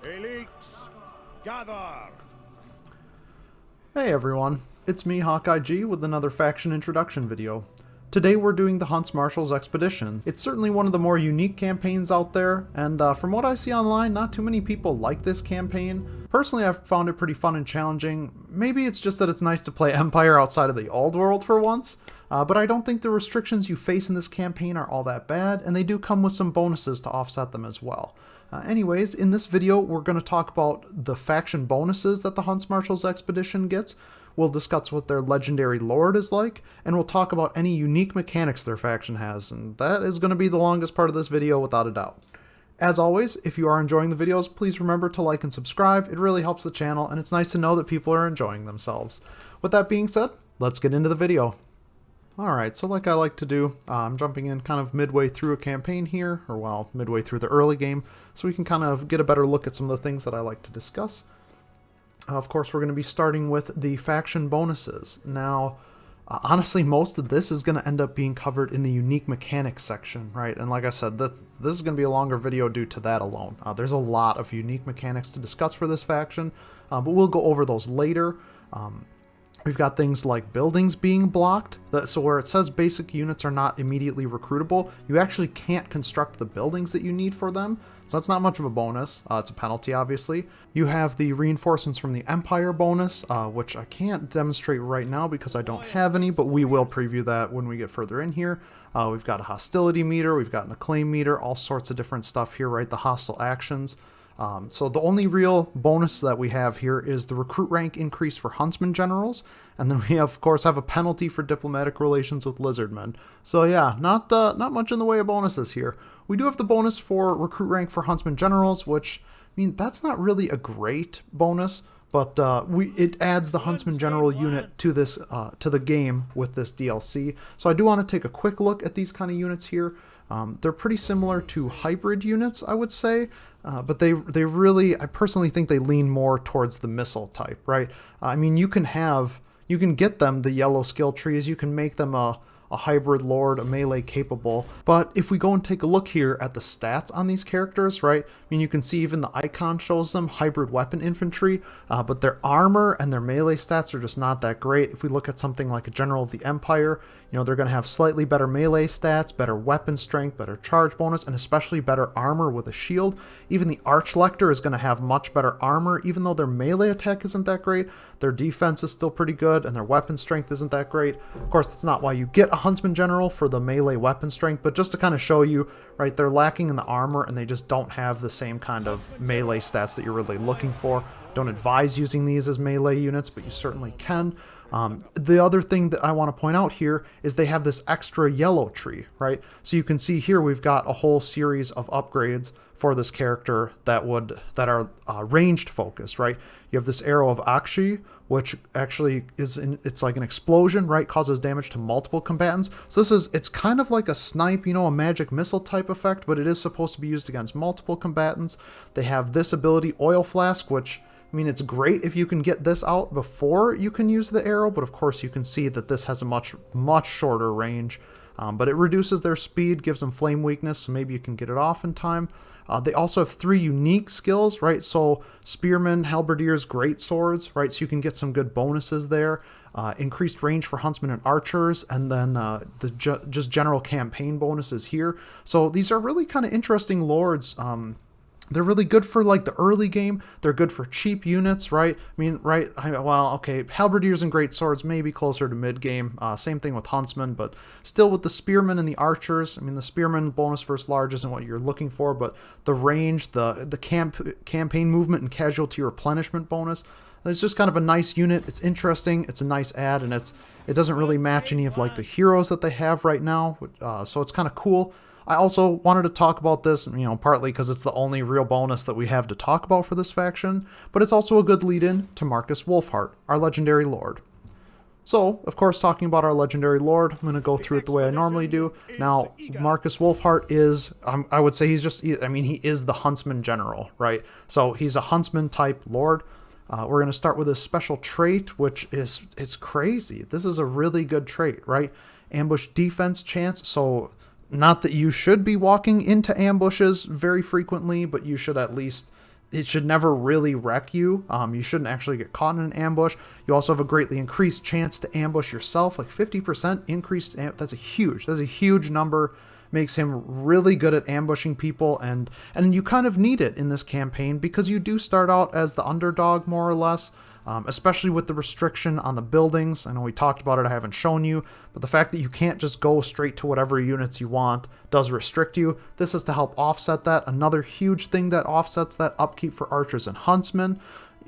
Elites, gather! Hey everyone, it's me HawkeyeG with another faction introduction video. Today we're doing the Huntsmarshal Expedition. It's certainly one of the more unique campaigns out there, and from what I see online, not too many people like this campaign. Personally, I've found it pretty fun and challenging. Maybe it's just that it's nice to play Empire outside of the old world for once, but I don't think the restrictions you face in this campaign are all that bad, and they do come with some bonuses to offset them as well. Anyways, in this video, we're going to talk about the faction bonuses that the Huntsmarshal's Expedition gets. We'll discuss what their legendary lord is like, and we'll talk about any unique mechanics their faction has, and that is going to be the longest part of this video without a doubt. As always, if you are enjoying the videos, please remember to like and subscribe. It really helps the channel, and it's nice to know that people are enjoying themselves. With that being said, let's get into the video. Alright, so like I like to do, I'm jumping in kind of midway through a campaign here, or well, midway through the early game, so we can kind of get a better look at some of the things that I like to discuss. Of course, we're going to be starting with the faction bonuses. Now, honestly, most of this is going to end up being covered in the unique mechanics section, right? And like I said, this is going to be a longer video due to that alone. There's a lot of unique mechanics to discuss for this faction, but we'll go over those later. We've got things like buildings being blocked, so where it says basic units are not immediately recruitable, you actually can't construct the buildings that you need for them, so that's not much of a bonus. It's a penalty, obviously. You have the reinforcements from the Empire bonus, which I can't demonstrate right now because I don't have any, but we will preview that when we get further in here. We've got a Hostility meter, we've got an Acclaim meter, all sorts of different stuff here, right? The hostile actions. So the only real bonus that we have here is the recruit rank increase for Huntsmen Generals, and then we of course have a penalty for diplomatic relations with Lizardmen. So yeah, not much in the way of bonuses here. We do have the bonus for recruit rank for Huntsmen Generals, which, I mean, that's not really a great bonus, but it adds the Huntsman General unit to this to the game with this DLC. So I do want to take a quick look at these kind of units here. They're pretty similar to hybrid units, I would say, but they really, I personally think they lean more towards the missile type, right? I mean, you can get them the yellow skill trees, you can make them a hybrid lord, a melee capable, but if we go and take a look here at the stats on these characters, right? I mean, you can see even the icon shows them hybrid weapon infantry, but their armor and their melee stats are just not that great. If we look at something like a General of the Empire, you know, they're going to have slightly better melee stats, better weapon strength, better charge bonus, and especially better armor with a shield. Even the Elector is going to have much better armor, even though their melee attack isn't that great. Their defense is still pretty good, and their weapon strength isn't that great. Of course, that's not why you get a Huntsman General for the melee weapon strength, but just to kind of show you, right, they're lacking in the armor, and they just don't have the same kind of melee stats that you're really looking for. Don't advise using these as melee units, but you certainly can. The other thing that I want to point out here is they have this extra yellow tree, right? So you can see here we've got a whole series of upgrades for this character that are ranged focus, right? You have this arrow of HawkeyeG, which actually it's like an explosion, right? Causes damage to multiple combatants. So it's kind of like a snipe, you know, a magic missile type effect, but it is supposed to be used against multiple combatants. They have this ability, Oil Flask, which, I mean, it's great if you can get this out before you can use the arrow, but of course you can see that this has a much shorter range. But it reduces their speed, gives them flame weakness, so maybe you can get it off in time. They also have 3 unique skills, right? So Spearmen, Halberdiers, Great Swords, right? So you can get some good bonuses there. Increased range for Huntsmen and Archers, and then just general campaign bonuses here. So these are really kind of interesting lords. They're really good for like the early game. They're good for cheap units, right? I mean, right? Well, okay, Halberdiers and Great Swords may be closer to mid game. Same thing with Huntsmen, but still with the Spearmen and the Archers. I mean, the Spearmen bonus versus large isn't what you're looking for, but the range, the campaign movement and casualty replenishment bonus. It's just kind of a nice unit. It's interesting. It's a nice add, and it doesn't really match any of like the heroes that they have right now. So it's kind of cool. I also wanted to talk about this, you know, partly because it's the only real bonus that we have to talk about for this faction, but it's also a good lead-in to Marcus Wulfhart, our legendary lord. So, of course, talking about our legendary lord, I'm going to go through it the way I normally do. Now, Marcus Wulfhart is, I would say he is the Huntsman General, right? So he's a Huntsman-type lord. We're going to start with a special trait, which it's crazy. This is a really good trait, right? Ambush defense chance, so not that you should be walking into ambushes very frequently, but you should at least it should never really wreck you. You shouldn't actually get caught in an ambush. You also have a greatly increased chance to ambush yourself, like 50% increased. That's a huge number. Makes him really good at ambushing people, and you kind of need it in this campaign because you do start out as the underdog more or less, especially with the restriction on the buildings. I know we talked about it, I haven't shown you, but the fact that you can't just go straight to whatever units you want does restrict you. This is to help offset that. Another huge thing that offsets that upkeep for archers and huntsmen.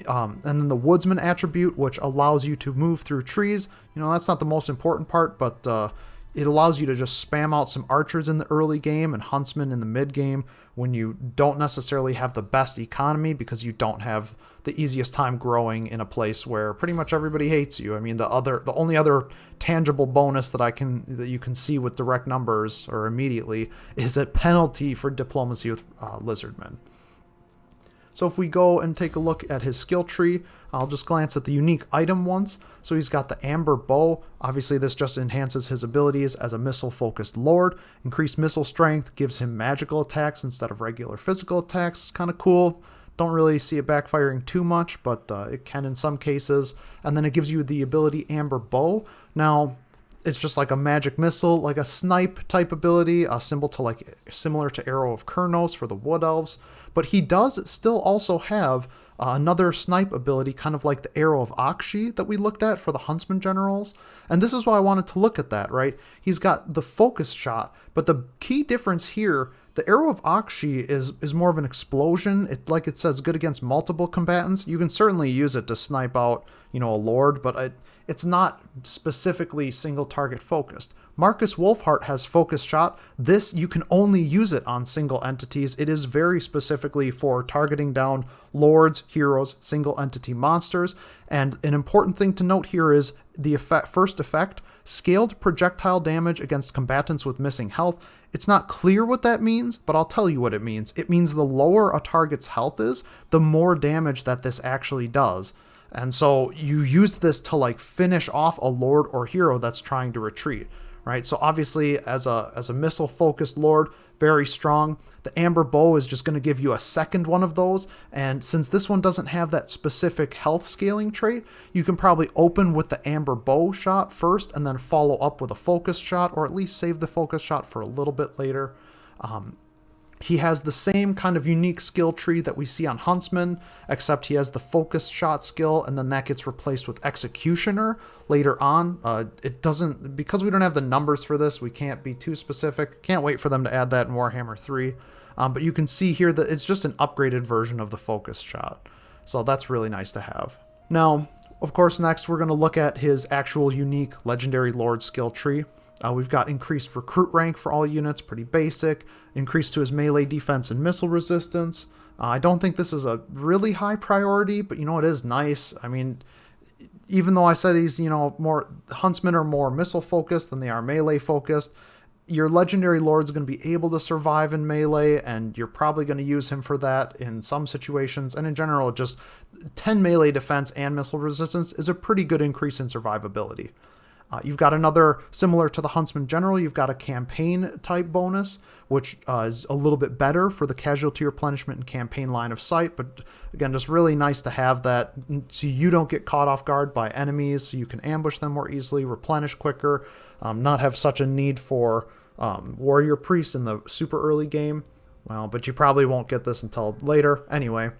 And then the woodsman attribute, which allows you to move through trees. That's not the most important part, but it allows you to just spam out some archers in the early game and huntsmen in the mid game when you don't necessarily have the best economy because you don't have the easiest time growing in a place where pretty much everybody hates you. I mean, the only other tangible bonus that you can see with direct numbers or immediately is a penalty for diplomacy with lizardmen. So if we go and take a look at his skill tree, I'll just glance at the unique item once. So he's got the Amber Bow. Obviously this just enhances his abilities as a missile-focused lord. Increased missile strength gives him magical attacks instead of regular physical attacks. Kind of cool. Don't really see it backfiring too much, but it can in some cases. And then it gives you the ability Amber Bow. Now, it's just like a magic missile, like a snipe type ability, a symbol to similar to Arrow of Kurnos for the Wood Elves. But he does still also have another snipe ability, kind of like the Arrow of HawkeyeG that we looked at for the Huntsmen Generals. And this is why I wanted to look at that, right? He's got the focus shot, but the key difference here, the Arrow of HawkeyeG is more of an explosion. Like it says, good against multiple combatants. You can certainly use it to snipe out, a lord, but it's not specifically single target focused. Marcus Wulfhart has focus shot. This, you can only use it on single entities. It is very specifically for targeting down lords, heroes, single entity monsters. And an important thing to note here is the first effect, scaled projectile damage against combatants with missing health. It's not clear what that means, but I'll tell you what it means. It means the lower a target's health is, the more damage that this actually does. And so you use this to finish off a lord or hero that's trying to retreat, right? So obviously as a missile focused lord, very strong. The Amber Bow is just going to give you a second one of those. And since this one doesn't have that specific health scaling trait, you can probably open with the Amber Bow shot first and then follow up with a focus shot, or at least save the focus shot for a little bit later. He has the same kind of unique skill tree that we see on Huntsman, except he has the focus shot skill, and then that gets replaced with Executioner later on. It doesn't, because we don't have the numbers for this, we can't be too specific. Can't wait for them to add that in Warhammer 3. But you can see here that it's just an upgraded version of the focus shot. So that's really nice to have. Now, of course, next we're going to look at his actual unique Legendary Lord skill tree. We've got increased recruit rank for all units, pretty basic. Increased to his melee defense and missile resistance. I don't think this is a really high priority, but it is nice. I mean, even though I said he's, more, huntsmen are more missile focused than they are melee focused, your legendary lord's going to be able to survive in melee, and you're probably going to use him for that in some situations. And in general, just 10 melee defense and missile resistance is a pretty good increase in survivability. You've got another, similar to the Huntsmen General, you've got a campaign type bonus, which is a little bit better for the casualty replenishment and campaign line of sight. But again, just really nice to have that so you don't get caught off guard by enemies, so you can ambush them more easily, replenish quicker, not have such a need for warrior priests in the super early game. Well, but you probably won't get this until later. Anyway.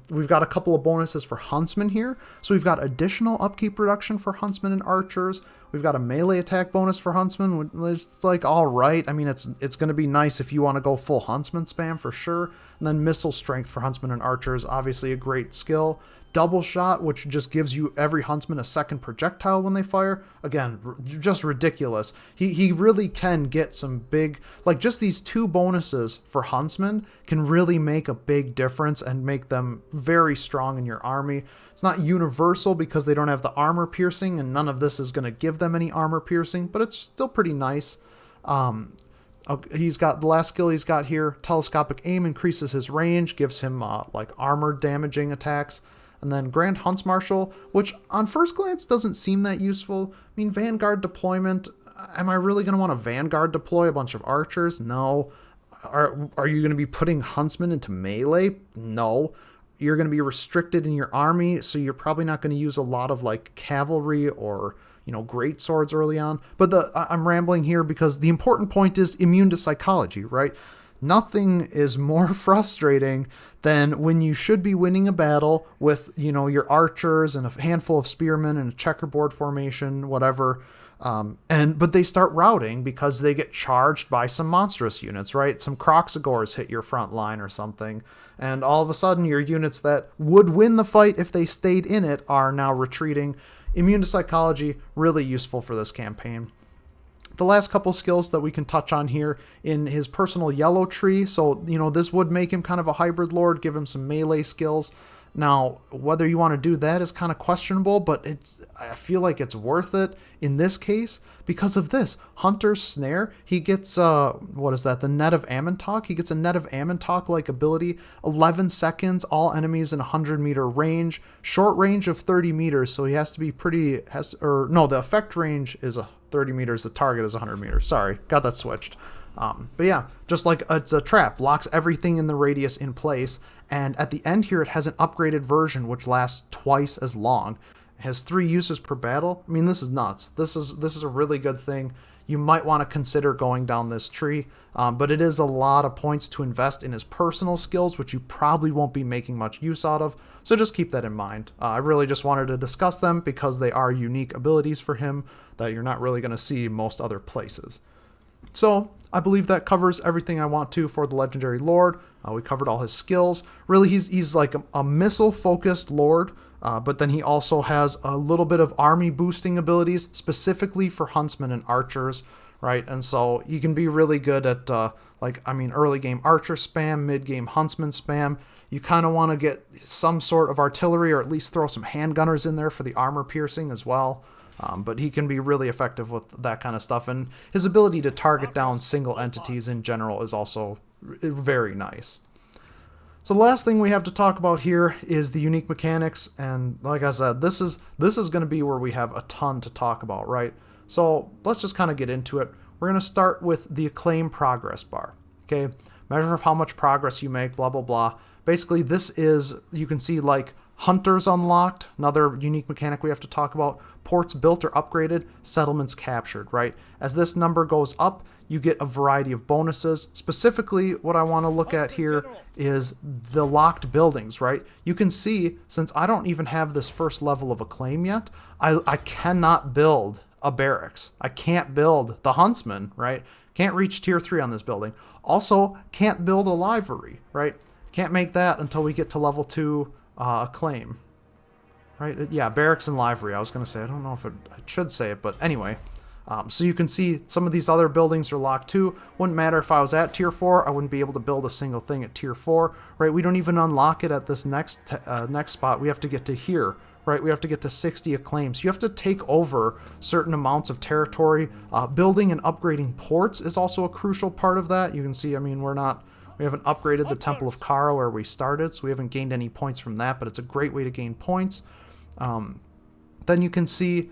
We've got a couple of bonuses for Huntsmen here. So we've got additional upkeep reduction for Huntsmen and Archers. We've got a melee attack bonus for Huntsmen. It's all right. I mean, it's going to be nice if you want to go full Huntsman spam for sure. And then missile strength for Huntsmen and Archers, obviously a great skill. Double shot, which just gives you every Huntsman a second projectile when they fire. Again, just ridiculous. He really can get some big, just these two bonuses for Huntsmen can really make a big difference and make them very strong in your army. It's not universal because they don't have the armor piercing, and none of this is going to give them any armor piercing, but it's still pretty nice. He's got the last skill he's got here, telescopic aim, increases his range, gives him armor damaging attacks. And then Grand Huntsmarshal, which on first glance doesn't seem that useful. I mean, Vanguard deployment, am I really going to want to Vanguard deploy a bunch of archers? No. are you going to be putting huntsmen into melee? No. You're going to be restricted in your army, so you're probably not going to use a lot of like cavalry or, you know, great swords early on. But I'm rambling here because the important point is immune to psychology, right? Nothing is more frustrating than when you should be winning a battle with, you know, your archers and a handful of spearmen and a checkerboard formation, whatever. But they start routing because they get charged by some monstrous units, right? Some Croxagores hit your front line or something. And all of a sudden your units that would win the fight if they stayed in it are now retreating. Immune to psychology, really useful for this campaign. The last couple skills that we can touch on here in his personal yellow tree. So, you know, this would make him kind of a hybrid lord, give him some melee skills. Now, whether you want to do that is kind of questionable, but I feel like it's worth it in this case because of this. Hunter's Snare, he gets, what is that, the Net of Ammontok? He gets a Net of Ammontok-like ability, 11 seconds, all enemies in 100-meter range, short range of 30 meters, so he has to be the effect range is 30 meters, the target is 100 meters. Sorry, got that switched. But yeah, just like it's a trap, locks everything in the radius in place. And at the end here, it has an upgraded version which lasts twice as long. It has 3 uses per battle. I mean, this is nuts. This is a really good thing. You might want to consider going down this tree, but it is a lot of points to invest in his personal skills, which you probably won't be making much use out of. So just keep that in mind. I really just wanted to discuss them because they are unique abilities for him that you're not really going to see most other places. So I believe that covers everything I want to for the Legendary Lord. We covered all his skills. Really, he's like a missile-focused Lord, but then he also has a little bit of army boosting abilities, specifically for Huntsmen and Archers, right? And so you can be really good at, early game Archer spam, mid-game Huntsman spam. You kind of want to get some sort of artillery or at least throw some handgunners in there for the armor piercing as well. But he can be really effective with that kind of stuff. And his ability to target down single entities in general is also very nice. So the last thing we have to talk about here is the unique mechanics. And like I said, this is going to be where we have a ton to talk about, right? So let's just kind of get into it. We're going to start with the Acclaim progress bar. Okay, measure of how much progress you make, blah, blah, blah. Basically, this is, you can see like Hunters unlocked, another unique mechanic we have to talk about. Ports built or upgraded, settlements captured, right? As this number goes up, you get a variety of bonuses. Specifically, what I want to look at here is the locked buildings, right? You can see, since I don't even have this first level of Acclaim yet, I cannot build a barracks. I can't build the Huntsman, right? Can't reach tier 3 on this building. Also, can't build a livery, right? Can't make that until we get to level 2 Acclaim. Right? Yeah, barracks and livery. I was going to say, I don't know if I should say it, but anyway. So you can see some of these other buildings are locked too. Wouldn't matter if I was at tier 4, I wouldn't be able to build a single thing at tier 4, right? We don't even unlock it at this next spot. We have to get to here, right? We have to get to 60 acclaims. You have to take over certain amounts of territory. Building and upgrading ports is also a crucial part of that. You can see, I mean, we haven't upgraded the Temple of Kara where we started, so we haven't gained any points from that, but it's a great way to gain points. Then you can see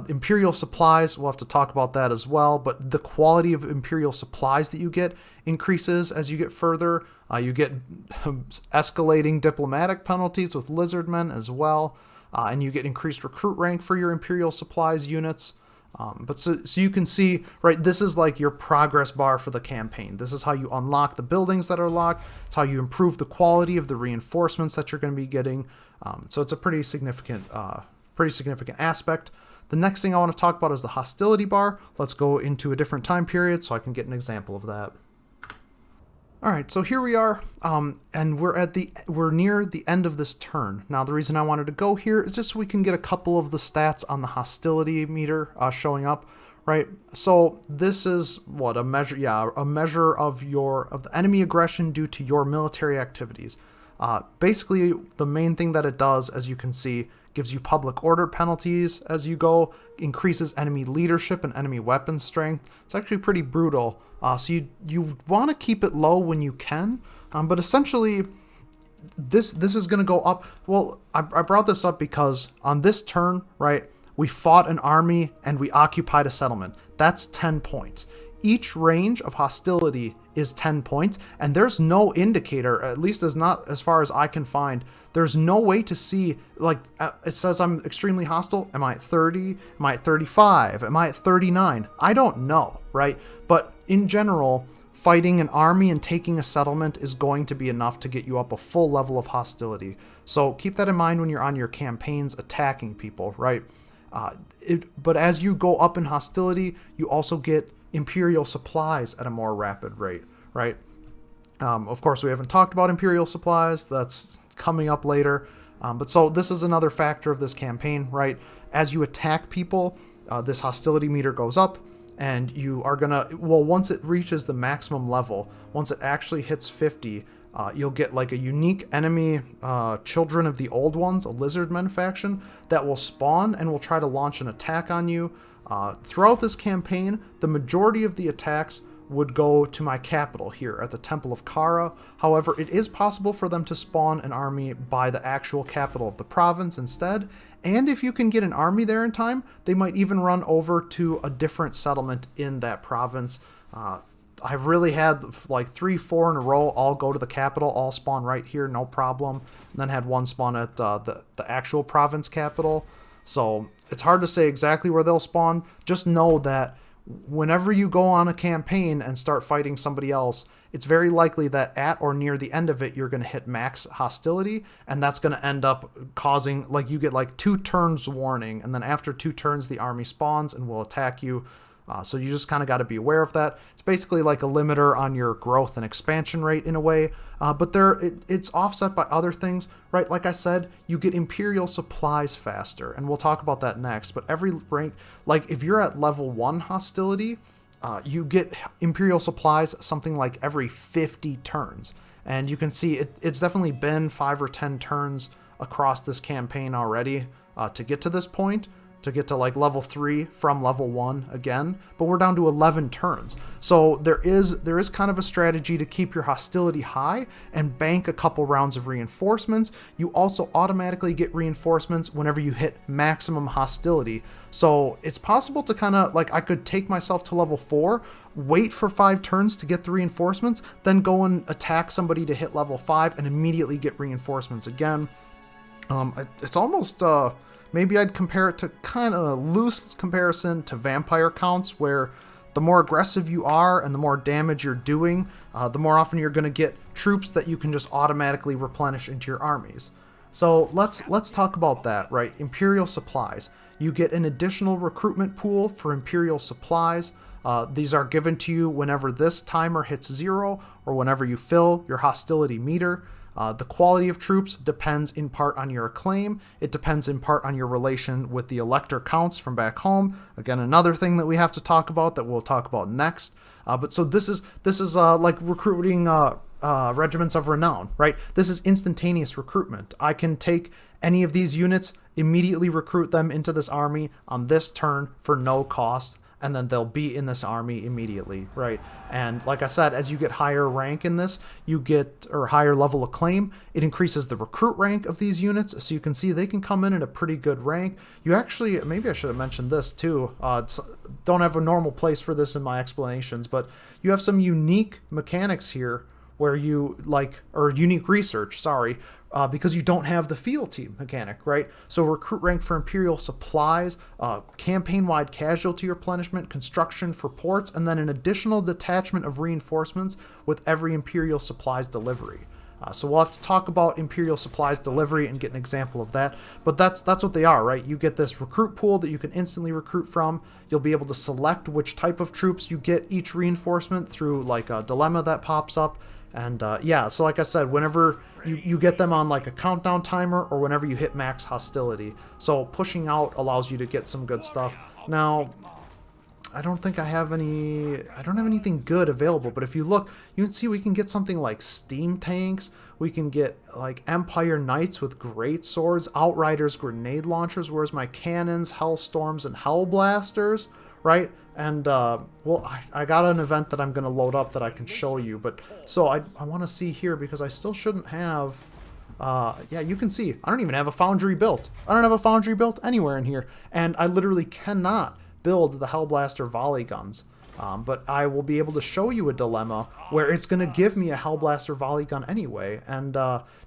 Imperial Supplies. We'll have to talk about that as well, but the quality of Imperial Supplies that you get increases as you get further. You get escalating diplomatic penalties with Lizardmen as well, and you get increased recruit rank for your Imperial Supplies units. But so you can see, right, this is like your progress bar for the campaign. This is how you unlock the buildings that are locked. It's how you improve the quality of the reinforcements that you're going to be getting. So it's a pretty significant aspect. The next thing I want to talk about is the hostility bar. Let's go into a different time period so I can get an example of that. All right, so here we are, and we're near the end of this turn. Now, the reason I wanted to go here is just so we can get a couple of the stats on the hostility meter showing up, right? So this is what a measure of the enemy aggression due to your military activities. Basically, the main thing that it does, as you can see, gives you public order penalties as you go, increases enemy leadership and enemy weapon strength. It's actually pretty brutal. So you want to keep it low when you can, but essentially this is going to go up. Well, I brought this up because on this turn, right, we fought an army and we occupied a settlement. That's 10 points. each range of hostility is 10 points, and there's no indicator, at least as far as I can find, there's no way to see, like, it says I'm extremely hostile. Am I at 30? Am I at 35? Am I at 39? I don't know, right? But in general, fighting an army and taking a settlement is going to be enough to get you up a full level of hostility. So keep that in mind when you're on your campaigns attacking people, right? But as you go up in hostility, you also get Imperial Supplies at a more rapid rate, right? Of course, we haven't talked about Imperial Supplies. That's coming up later. But so this is another factor of this campaign, right? As you attack people, this hostility meter goes up, and you are gonna, well, once it reaches the maximum level, once it actually hits 50, you'll get like a unique enemy, Children of the Old Ones, a Lizardmen faction, that will spawn and will try to launch an attack on you. Throughout this campaign, the majority of the attacks would go to my capital here at the Temple of Kara. However, it is possible for them to spawn an army by the actual capital of the province instead. And if you can get an army there in time, they might even run over to a different settlement in that province. I really had like 3-4 in a row all go to the capital, all spawn right here, no problem. And then had one spawn at the actual province capital. So it's hard to say exactly where they'll spawn. Just know that whenever you go on a campaign and start fighting somebody else, it's very likely that at or near the end of it, you're going to hit max hostility, and that's going to end up causing, like, you get like 2 turns warning, and then after 2 turns, the army spawns and will attack you. So you just kind of got to be aware of that. It's basically like a limiter on your growth and expansion rate in a way, but it's offset by other things, right? Like I said, you get Imperial Supplies faster, and we'll talk about that next. But every rank, like if you're at level 1 hostility, you get Imperial Supplies something like every 50 turns. And you can see it's definitely been 5 or 10 turns across this campaign already to get to this point, to get to like level 3 from level 1 again, but we're down to 11 turns. So there is kind of a strategy to keep your hostility high and bank a couple rounds of reinforcements. You also automatically get reinforcements whenever you hit maximum hostility. So it's possible to kind of, like, I could take myself to level 4, wait for 5 turns to get the reinforcements, then go and attack somebody to hit level 5 and immediately get reinforcements again. It's almost, maybe I'd compare it to kind of loose comparison to vampire counts, where the more aggressive you are and the more damage you're doing, the more often you're going to get troops that you can just automatically replenish into your armies. So let's talk about that, right? Imperial Supplies. You get an additional recruitment pool for Imperial Supplies. These are given to you whenever this timer hits 0 or whenever you fill your hostility meter. The quality of troops depends in part on your acclaim. It depends in part on your relation with the Elector counts from back home. Again, another thing that we have to talk about that we'll talk about next. But so this is like recruiting regiments of renown, right? This is instantaneous recruitment. I can take any of these units, immediately recruit them into this army on this turn for no cost, and then they'll be in this army immediately, right? And like I said, as you get higher rank in this, you get, or higher level acclaim, it increases the recruit rank of these units, so you can see they can come in at a pretty good rank. You actually, maybe I should have mentioned this too, don't have a normal place for this in my explanations, but you have some unique mechanics here where you, like, or unique research, sorry, because you don't have the fealty mechanic, right? So recruit rank for Imperial Supplies, campaign-wide casualty replenishment, construction for ports, and then an additional detachment of reinforcements with every Imperial Supplies delivery. So we'll have to talk about Imperial Supplies delivery and get an example of that. But that's what they are, right? You get this recruit pool that you can instantly recruit from. You'll be able to select which type of troops you get each reinforcement through like a dilemma that pops up. And yeah, so like I said, whenever you get them on like a countdown timer or whenever you hit max hostility. So pushing out allows you to get some good stuff. Now, I don't think I have anything good available, but if you look, you can see we can get something like steam tanks. We can get like Empire Knights with great swords, Outriders, grenade launchers. Where's my cannons, Hellstorms, and Hellblasters, right? And, well, I got an event that I'm going to load up that I can show you. But, so I want to see here because I still shouldn't have, yeah, you can see, I don't even have a foundry built. I don't have a foundry built anywhere in here. And I literally cannot build the Hellblaster volley guns But I will be able to show you a dilemma where it's going to give me a Hellblaster volley gun anyway. And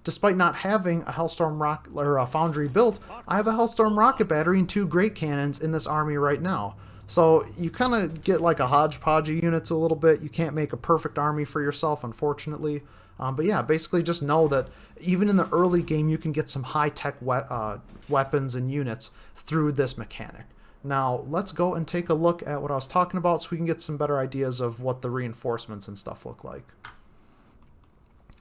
despite not having a Hellstorm or a Foundry built, I have a Hellstorm rocket battery and 2 great cannons in this army right now. So you kind of get like a hodgepodge of units a little bit. You can't make a perfect army for yourself, unfortunately. But yeah, basically just know that even in the early game, you can get some high-tech weapons and units through this mechanic. Now, let's go and take a look at what I was talking about so we can get some better ideas of what the reinforcements and stuff look like.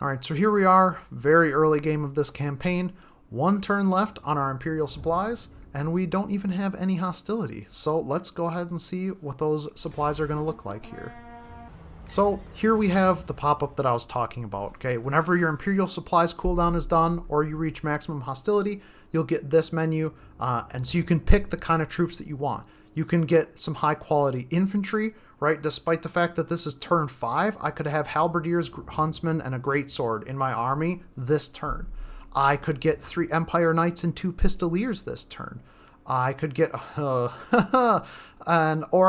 Alright, so here we are, very early game of this campaign. 1 turn left on our Imperial Supplies, and we don't even have any hostility. So let's go ahead and see what those supplies are going to look like here. So here we have the pop-up that I was talking about. Okay, whenever your Imperial Supplies cooldown is done or you reach maximum hostility, you'll get this menu, and so you can pick the kind of troops that you want. You can get some high-quality infantry, right? Despite the fact that this is turn 5, I could have halberdiers, huntsmen, and a greatsword in my army this turn. I could get 3 Empire Knights and 2 Pistoliers this turn. I could get or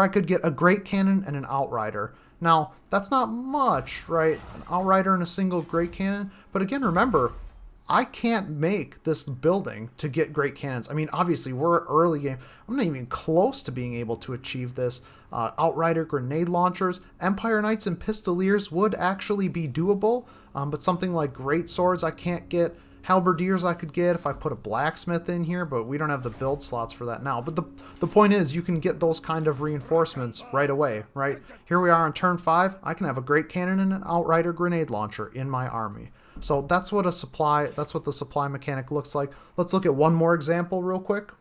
I could get a great cannon and an outrider. Now, that's not much, right? An outrider and a single great cannon. But again, remember, I can't make this building to get great cannons. I mean, obviously, we're early game. I'm not even close to being able to achieve this. Outrider grenade launchers, Empire Knights and Pistoliers would actually be doable. But something like great swords I can't get. Halberdiers I could get if I put a blacksmith in here, but we don't have the build slots for that now. But the point is, you can get those kind of reinforcements right away, right? Here we are on turn 5. I can have a great cannon and an outrider grenade launcher in my army. So that's what the supply mechanic looks like. Let's look at one more example real quick.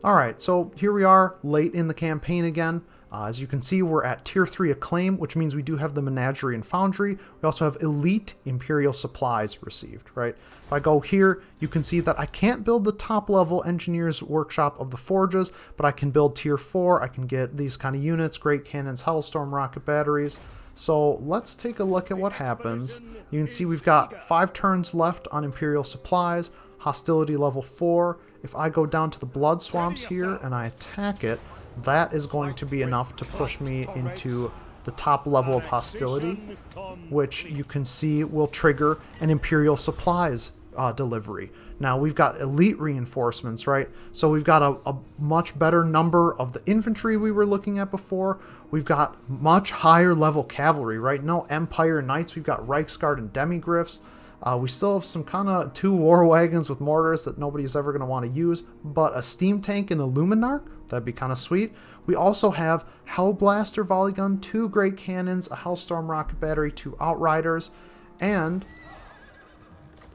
All right, so here we are late in the campaign again. As you can see, we're at Tier 3 Acclaim, which means we do have the Menagerie and Foundry. We also have Elite Imperial Supplies received, right? If I go here, you can see that I can't build the top-level Engineer's Workshop of the Forges, but I can build Tier 4. I can get these kind of units, Great Cannons, Hellstorm rocket batteries. So let's take a look at what happens. You can see we've got 5 turns left on Imperial Supplies, Hostility level 4. If I go down to the Blood Swamps here and I attack it, that is going to be enough to push me into the top level of hostility, which you can see will trigger an Imperial Supplies delivery. Now we've got elite reinforcements, right? So we've got a much better number of the infantry we were looking at before. We've got much higher level cavalry, right? No Empire Knights, we've got Reichsguard and Demigriffs. We still have some kind of 2 war wagons with mortars that nobody's ever going to want to use, but a steam tank and a Luminarch, that'd be kind of sweet. We also have Hellblaster volley gun, 2 great cannons, a Hellstorm rocket battery, 2 outriders, and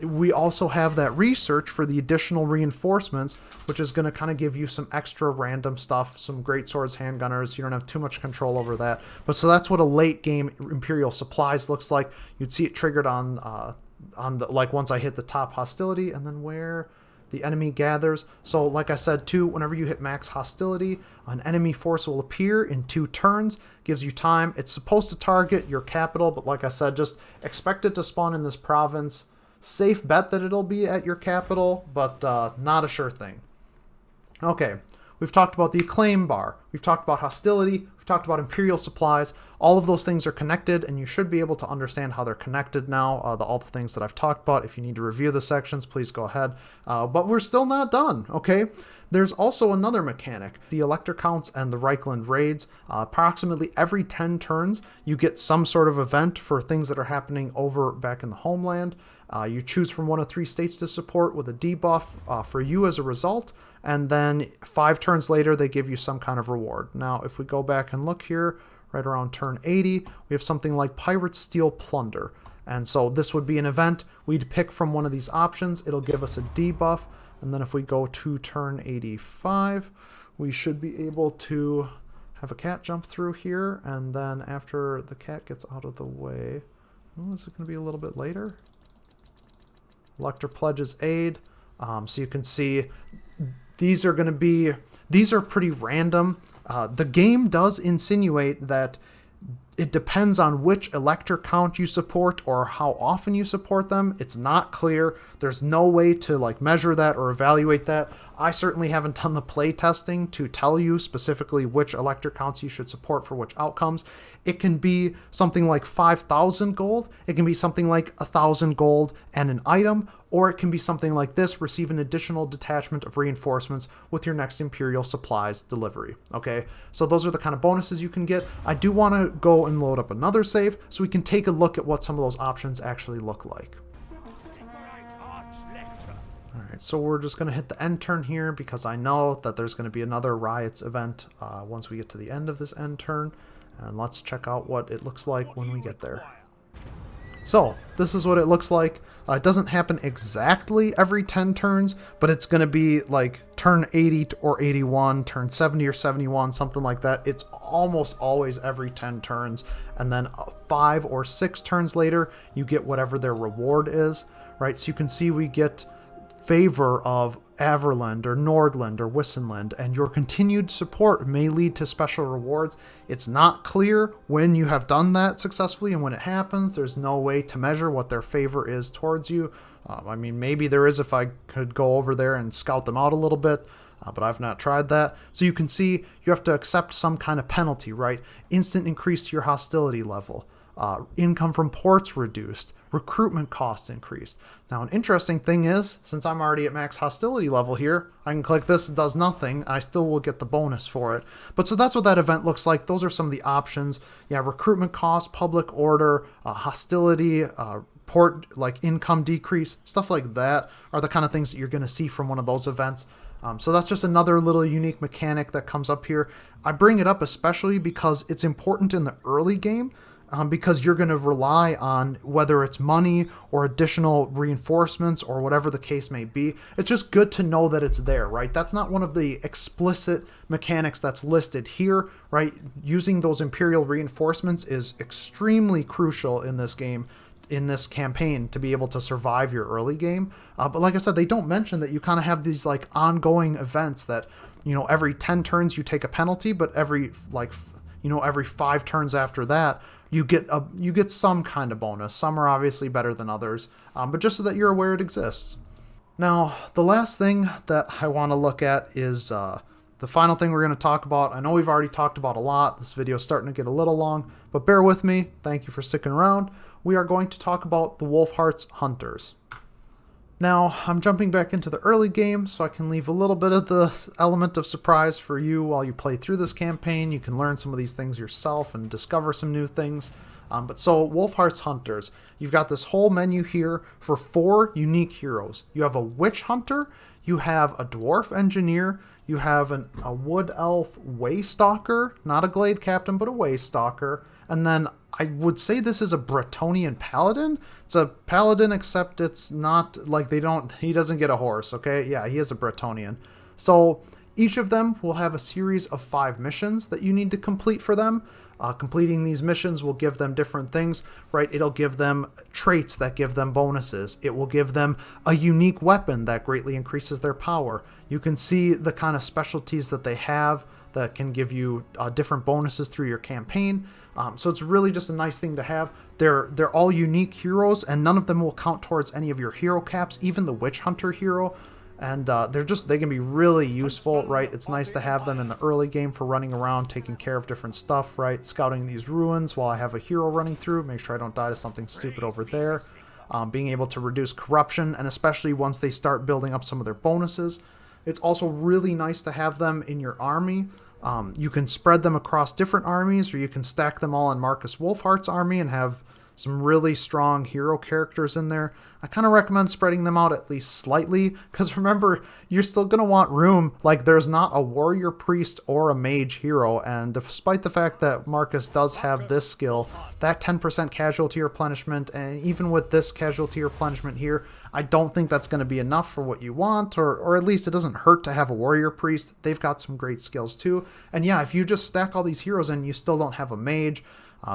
we also have that research for the additional reinforcements, which is going to kind of give you some extra random stuff, some great swords, handgunners. You don't have too much control over that. But so that's what a late game Imperial Supplies looks like. You'd see it triggered on the, like, once I hit the top hostility, and then where the enemy gathers. So like I said too, whenever you hit max hostility, an enemy force will appear in 2 turns, gives you time. It's supposed to target your capital, but like I said, just expect it to spawn in this province. Safe bet that it'll be at your capital, but not a sure thing. Okay, we've talked about the Acclaim bar, we've talked about hostility, we've talked about Imperial Supplies. All of those things are connected, and you should be able to understand how they're connected now, all the things that I've talked about. If you need to review the sections, please go ahead. But we're still not done, okay? There's also another mechanic, the Elector counts and the Reichland raids. Approximately every 10 turns, you get some sort of event for things that are happening over back in the homeland. You choose from one of 3 states to support with a debuff for you as a result, and then 5 turns later, they give you some kind of reward. Now, if we go back and look here, right around turn 80, we have something like Pirates Steal Plunder. And so this would be an event. We'd pick from one of these options. It'll give us a debuff. And then if we go to turn 85, we should be able to have a cat jump through here. And then after the cat gets out of the way, oh, is it going to be a little bit later? Elector pledges aid. So you can see these are pretty random. The game does insinuate that it depends on which Elector count you support or how often you support them. It's not clear. There's no way to like measure that or evaluate that. I certainly haven't done the play testing to tell you specifically which Elector counts you should support for which outcomes. It can be something like 5,000 gold. It can be something like 1,000 gold and an item, or it can be something like this: receive an additional detachment of reinforcements with your next Imperial Supplies delivery. Okay, so those are the kind of bonuses you can get. I do want to go and load up another save so we can take a look at what some of those options actually look like. Alright, so we're just going to hit the end turn here because I know that there's going to be another Riots event once we get to the end of this end turn. And let's check out what it looks like when we get there. So, this is what it looks like. It doesn't happen exactly every 10 turns, but it's going to be like turn 80 or 81, turn 70 or 71, something like that. It's almost always every 10 turns. And then 5 or 6 turns later, you get whatever their reward is, right? So you can see we get favor of Averland or Nordland or Wissenland, and your continued support may lead to special rewards. It's not clear when you have done that successfully and when it happens. There's no way to measure what their favor is towards you. I mean, maybe there is if I could go over there and scout them out a little bit, but I've not tried that. So you can see you have to accept some kind of penalty, right? Instant increase to your hostility level. Income from ports reduced, recruitment costs increased. Now, an interesting thing is, since I'm already at max hostility level here, I can click this, it does nothing, I still will get the bonus for it. But so that's what that event looks like. Those are some of the options. Yeah, recruitment costs, public order, hostility, port, like income decrease, stuff like that are the kind of things that you're going to see from one of those events. So that's just another little unique mechanic that comes up here. I bring it up especially because it's important in the early game. Because you're going to rely on whether it's money or additional reinforcements or whatever the case may be. It's just good to know that it's there, right? That's not one of the explicit mechanics that's listed here, right? Using those Imperial reinforcements is extremely crucial in this game, in this campaign, to be able to survive your early game. But like I said, they don't mention that you kind of have these like ongoing events that, you know, every 10 turns you take a penalty, but every every 5 turns after that, you get some kind of bonus. Some are obviously better than others, but just so that you're aware it exists. Now, the last thing that I want to look at is the final thing we're going to talk about. I know we've already talked about a lot. This video is starting to get a little long, but bear with me. Thank you for sticking around. We are going to talk about the Wulfhart's Hunters. Now, I'm jumping back into the early game, so I can leave a little bit of the element of surprise for you while you play through this campaign. You can learn some of these things yourself and discover some new things. But so, Wulfhart's Hunters, you've got this whole menu here for 4 unique heroes. You have a Witch Hunter, you have a Dwarf Engineer, you have a Wood Elf Waystalker, not a Glade Captain, but a Waystalker, and then I would say this is a Bretonnian Paladin. It's a Paladin, except it's not like he doesn't get a horse, okay? Yeah, he is a Bretonnian. So each of them will have a series of 5 missions that you need to complete for them. Completing these missions will give them different things, right? It'll give them traits that give them bonuses. It will give them a unique weapon that greatly increases their power. You can see the kind of specialties that they have that can give you different bonuses through your campaign. So it's really just a nice thing to have. They're all unique heroes, and none of them will count towards any of your hero caps, even the Witch Hunter hero. And they can be really useful, right? It's nice to have them in the early game for running around, taking care of different stuff, right? Scouting these ruins while I have a hero running through, make sure I don't die to something stupid over there. Being able to reduce corruption, and especially once they start building up some of their bonuses. It's also really nice to have them in your army. You can spread them across different armies, or you can stack them all in Marcus Wulfhart's army and have some really strong hero characters in there. I kind of recommend spreading them out at least slightly, because remember, you're still going to want room. Like, there's not a warrior priest or a mage hero, and despite the fact that Marcus does have this skill, that 10% casualty replenishment, and even with this casualty replenishment here, I don't think that's going to be enough for what you want, or at least it doesn't hurt to have a warrior priest. They've got some great skills too. And yeah, if you just stack all these heroes and you still don't have a mage,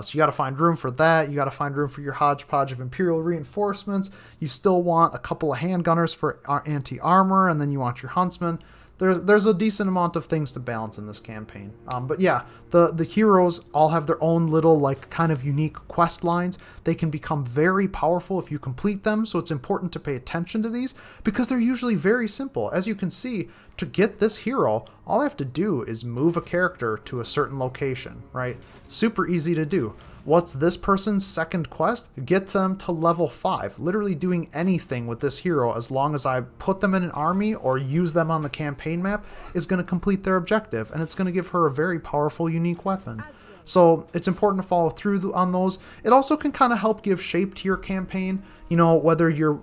so you got to find room for that. You got to find room for your hodgepodge of Imperial reinforcements. You still want a couple of handgunners for anti-armor, and then you want your huntsmen. there's a decent amount of things to balance in this campaign. But yeah, the heroes all have their own little like kind of unique quest lines. They can become very powerful if you complete them, so it's important to pay attention to these because they're usually very simple. As you can see, to get this hero, all I have to do is move a character to a certain location, right? Super easy to do. What's this person's second quest? Get them to level 5. Literally doing anything with this hero as long as I put them in an army or use them on the campaign map is going to complete their objective, and it's going to give her a very powerful, unique weapon. So it's important to follow through on those. It also can kind of help give shape to your campaign, you know, whether you're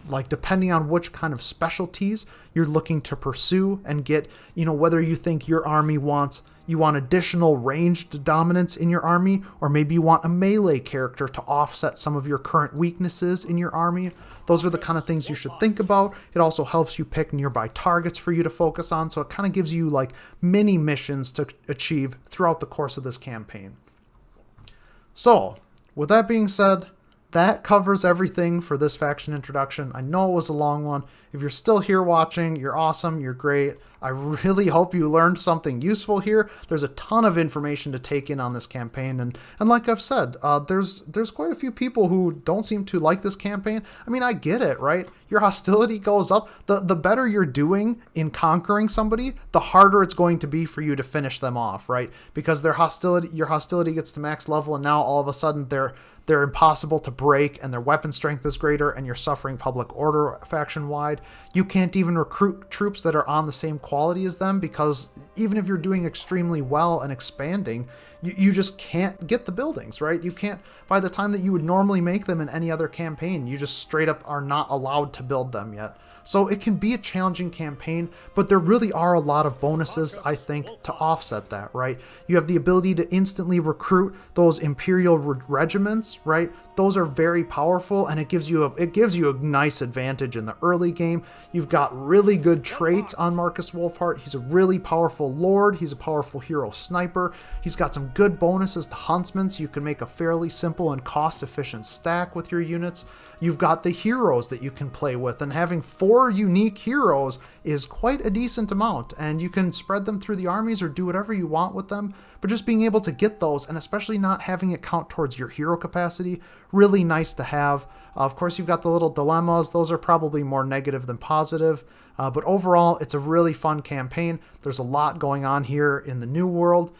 like depending on which kind of specialties you're looking to pursue and get, you know, whether you think your army you want additional ranged dominance in your army, or maybe you want a melee character to offset some of your current weaknesses in your army. Those are the kind of things you should think about. It also helps you pick nearby targets for you to focus on, so it kind of gives you like mini missions to achieve throughout the course of this campaign. So, with that being said, that covers everything for this faction introduction. I know it was a long one. If you're still here watching, you're awesome, you're great. I really hope you learned something useful here. There's a ton of information to take in on this campaign, and like I've said, there's quite a few people who don't seem to like this campaign. I mean, I get it, right? Your hostility goes up. The better you're doing in conquering somebody, the harder it's going to be for you to finish them off, right? Because your hostility gets to max level, and now all of a sudden they're impossible to break, and their weapon strength is greater, and you're suffering public order faction-wide. You can't even recruit troops that are on the same quality as them, because even if you're doing extremely well and expanding, you just can't get the buildings, right? You can't, by the time that you would normally make them in any other campaign, you just straight up are not allowed to build them yet. So it can be a challenging campaign, but there really are a lot of bonuses, I think, to offset that, right? You have the ability to instantly recruit those Imperial regiments, right? Those are very powerful, and it gives you a nice advantage in the early game. You've got really good traits on Marcus Wulfhart. He's a really powerful lord. He's a powerful hero sniper. He's got some good bonuses to huntsmen, so you can make a fairly simple and cost-efficient stack with your units. You've got the heroes that you can play with, and having 4 unique heroes is quite a decent amount, and you can spread them through the armies or do whatever you want with them, but just being able to get those, and especially not having it count towards your hero capacity, really nice to have. Of course, you've got the little dilemmas. Those are probably more negative than positive, but overall, it's a really fun campaign. There's a lot going on here in the New World.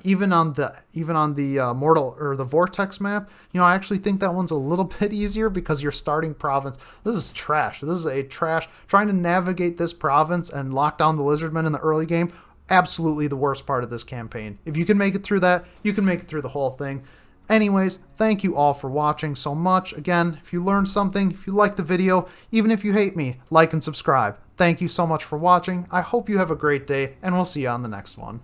Even on the Mortal or the Vortex map, you know, I actually think that one's a little bit easier because your starting province. This is trash. This is a trash. Trying to navigate this province and lock down the Lizardmen in the early game. Absolutely the worst part of this campaign. If you can make it through that, you can make it through the whole thing. Anyways, thank you all for watching so much. Again, if you learned something, if you liked the video, even if you hate me, like and subscribe. Thank you so much for watching. I hope you have a great day, and we'll see you on the next one.